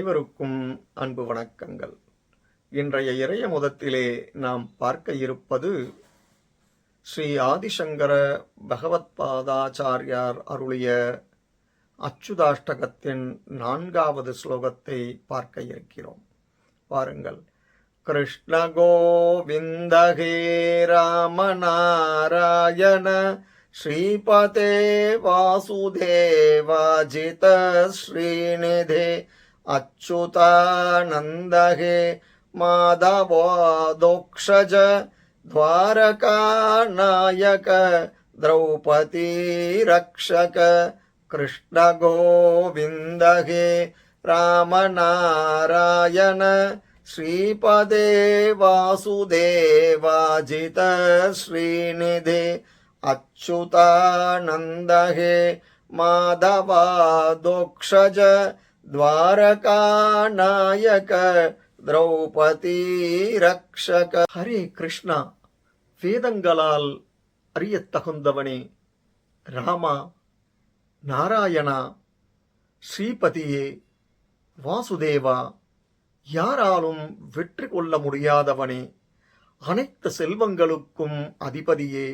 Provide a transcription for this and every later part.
அனைவருக்கும் அன்பு வணக்கங்கள். இன்றைய இறைய முதத்திலே நாம் பார்க்க இருப்பது ஸ்ரீ ஆதிசங்கர பகவத்பாதாச்சாரியார் அருளிய அச்சுதாஷ்டகத்தின் 4வது ஸ்லோகத்தை பார்க்க இருக்கிறோம். பாருங்கள். கிருஷ்ண கோவிந்த ஹே ராம நாராயண ஸ்ரீபதே வாசுதேவாஜித ஸ்ரீநிதே அச்சுதானந்த ஹே மாதவோதோக்ஷஜ द्वारकानायक द्रौपदी रक्षक कृष्ण गोविंद हे राम नारायण श्रीपदे वासुदेवाजित श्रीनिधे अच्युतानंद हे माधवादोक्षज द्वारकानायक द्रौपदी रक्षक. हरे कृष्णा. வேதங்களால் அறியத்தகுந்தவனே, ராமா, நாராயணா, ஸ்ரீபதியே, வாசுதேவா, யாராலும் வெற்றி கொள்ள முடியாதவனே, அனைத்து செல்வங்களுக்கும் அதிபதியே,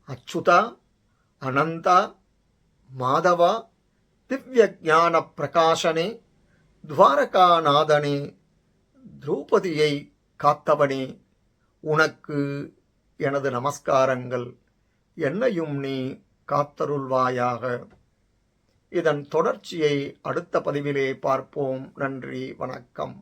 அச்சுதா, அனந்தா, மாதவா, திவ்ய ஞான பிரகாசனே, துவாரகாநாதனே, திரௌபதியை காத்தவனே, உனக்கு எனது நமஸ்காரங்கள். என்னையும் நீ காத்தருள்வாயாக. இதன் தொடர்ச்சியை அடுத்த பதிவிலே பார்ப்போம். நன்றி, வணக்கம்.